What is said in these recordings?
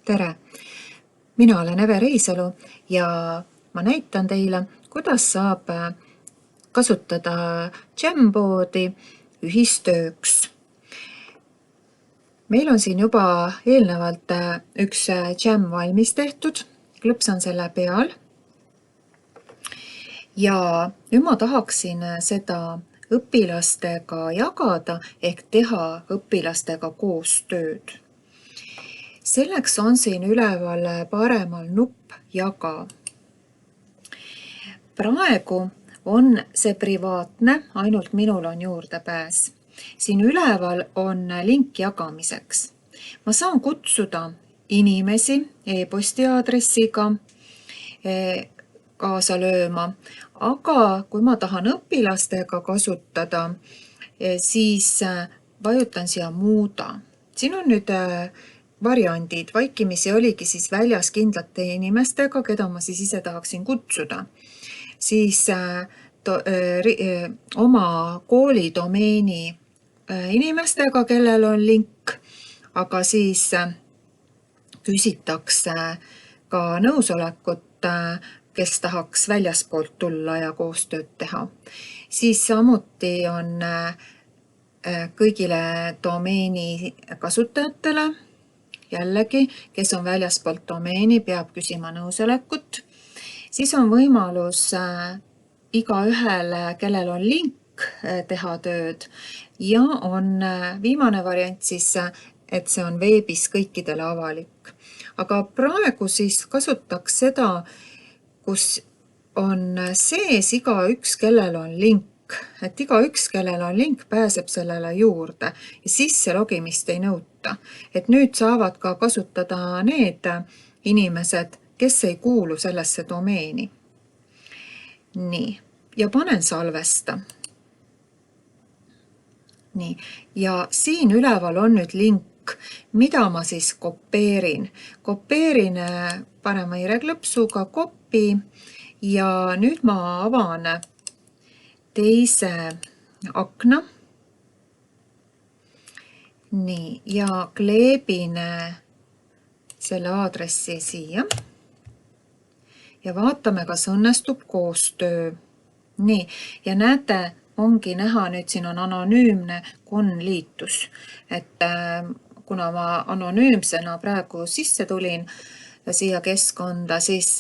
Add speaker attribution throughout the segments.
Speaker 1: Tere! Mina olen Eve Reisalu ja ma näitan teile, kuidas saab kasutada Jamboardi ühistööks. Meil on siin juba eelnevalt üks jam valmis tehtud, klõps on selle peal. Ja nüüd ma tahaksin seda õpilastega jagada ehk teha õpilastega koostööd. Selleks on siin üleval paremal nupp Jaga. Praegu on see privaatne, ainult minul on juurdepääs. Siin üleval on link jagamiseks. Ma saan kutsuda inimesi e-posti aadressiga kaasa lööma, aga kui ma tahan õpilastega kasutada, siis vajutan siia muuda. Siin on nüüd variandid. Vaikimisi oligi siis väljas kindlate inimestega, keda ma siis ise tahaksin kutsuda. Siis oma kooli domeeni inimestega, kellel on link, aga siis küsitakse ka nõusolekut, kes tahaks väljaspoolt tulla ja koostööd teha. Siis samuti on kõigile domeeni kasutajatele, jällegi, kes on väljaspoolt domeeni, peab küsima nõusolekut. Siis on võimalus igaühele, kellel on link, teha tööd ja on viimane variant siis, et see on veebis kõikidele avalik. Aga praegu siis kasutaks seda, kus on sees igaüks, kellel on link. Et igaüks, kellel on link, pääseb sellele juurde ja sisse logimist ei nõuta. Et nüüd saavad ka kasutada need inimesed, kes ei kuulu sellesse domeeni. Nii, ja panen salvesta. Nii, ja siin üleval on nüüd link, mida ma siis kopeerin. Kopeerin parema hiireklõpsuga kopi ja nüüd ma avan teise akna. Nii, ja kleebin selle aadressi siia. Ja vaatame, kas õnnestub koostöö. Nii, ja näete, ongi näha, nüüd siin on anonüümne liitus. Et kuna ma anonüümsena praegu sisse tulin siia keskkonda, siis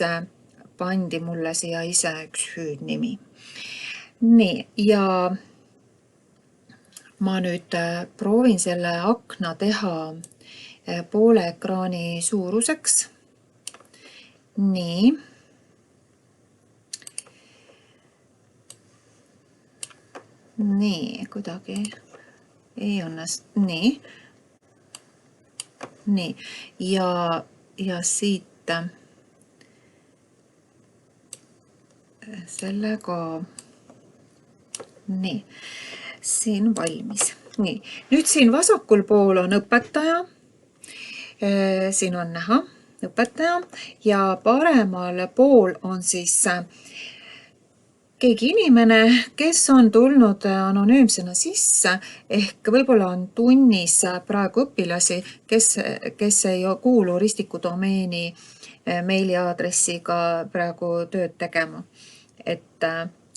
Speaker 1: pandi mulle siia ise üks hüüdnimi. Nii, ja ma nüüd proovin selle akna teha poole ekraani suuruseks. Nii. Nii, kuidagi ei õnnest. Nii. Nii, ja siit selle ka. Nii, siin valmis. Nii, nüüd siin vasakul pool on õpetaja. Siin on näha õpetaja ja paremal pool on siis keegi inimene, kes on tulnud anonüümsena sisse, ehk võib-olla on tunnis praegu õpilasi, kes ei kuulu Ristiku domeeni meiliaadressiga praegu tööd tegema, et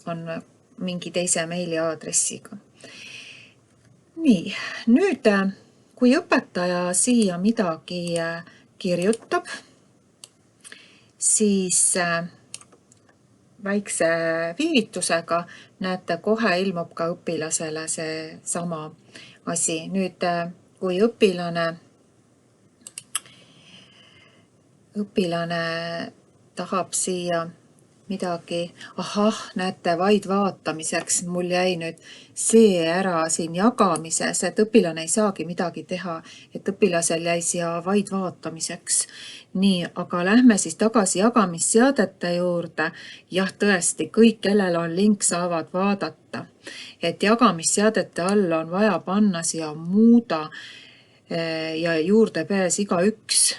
Speaker 1: on mingi teise meiliaadressiga. Nii, nüüd kui õpetaja siia midagi kirjutab, siis väikse viivitusega näete, kohe ilmub ka õpilasele see sama asi. Nüüd, kui õpilane tahab siia midagi, näete, vaid vaatamiseks, mul jäi nüüd see ära siin jagamises, et õpilane ei saagi midagi teha, et õpilasel jäi siia vaid vaatamiseks. Nii, aga lähme siis tagasi jagamisseadete juurde. Jah, tõesti, kõik, kellel on link, saavad vaadata. Et jagamisseadete all on vaja panna siia muuda ja juurdepääs igaüks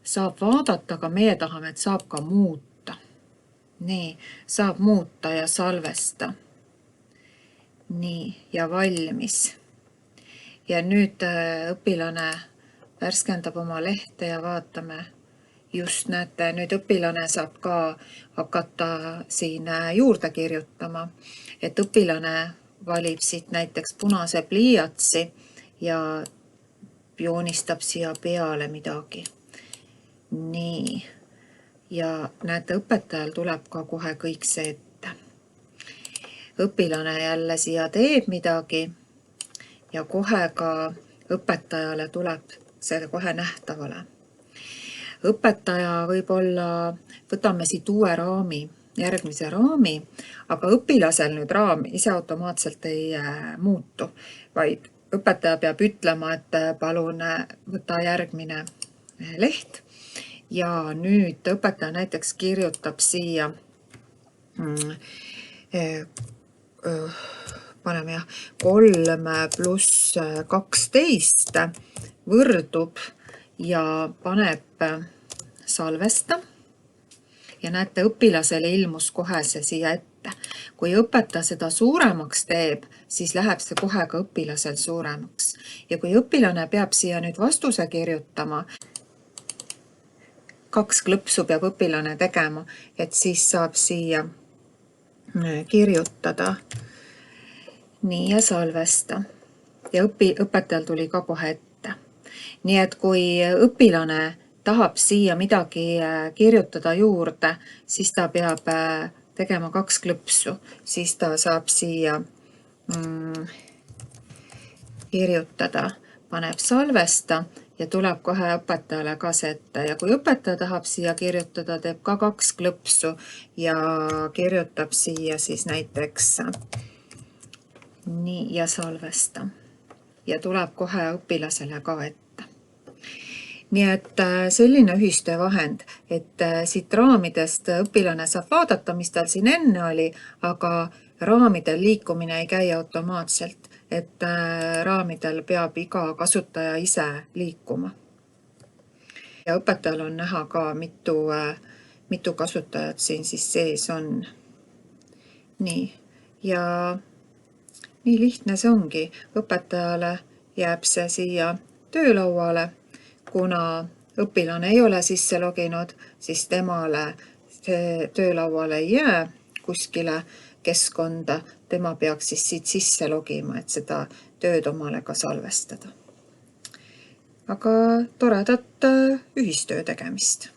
Speaker 1: saab vaadata, aga meie tahame, et saab ka muuta. Nii, saab muuta ja salvesta. Nii, ja valmis. Ja nüüd õpilane värskendab oma lehte ja vaatame. Just näete, nüüd õpilane saab ka hakata siin juurde kirjutama, et õpilane valib siit näiteks punase pliiatsi ja joonistab siia peale midagi. Nii, ja näete, õpetajal tuleb ka kohe kõik see ette. Õpilane jälle siia teeb midagi ja kohe ka õpetajale tuleb see kohe nähtavale. Õpetaja võib-olla, võtame siit uue raami, järgmise raami, aga õpilasel nüüd raam ise automaatselt ei muutu, vaid õpetaja peab ütlema, et palun võta järgmine leht ja nüüd õpetaja näiteks kirjutab siia paneme 3 pluss 12 võrdub ja paneb salvesta ja näete, õpilasele ilmus kohe see siia ette. Kui õpetaja seda suuremaks teeb, siis läheb see kohe ka õpilasel suuremaks. Ja kui õpilane peab siia nüüd vastuse kirjutama, 2 klõpsu peab õpilane tegema, et siis saab siia kirjutada nii ja salvesta. Ja õpetajal tuli ka kohe ette. Nii et kui õpilane tahab siia midagi kirjutada juurde, siis ta peab tegema 2 klõpsu. Siis ta saab siia kirjutada, paneb salvesta ja tuleb kohe õpetajale ka see ette. Ja kui õpetaja tahab siia kirjutada, teeb ka 2 klõpsu ja kirjutab siia siis näiteks nii ja salvesta. Ja tuleb kohe õpilasele ka ette. Nii et selline ühistöövahend, et siit raamidest õpilane saab vaadata, mis tal siin enne oli, aga raamidel liikumine ei käi automaatselt, et raamidel peab iga kasutaja ise liikuma. Ja õpetajal on näha ka, mitu kasutajat siin siis sees on. Nii, ja nii lihtne see ongi. Õpetajale jääb see siia töölauale. Kuna õpilane ei ole sisse loginud, siis temale töölauale ei jää kuskile keskkonda. Tema peaks siis siit sisse logima, et seda tööd omale ka salvestada. Aga toredat ühistöö tegemist!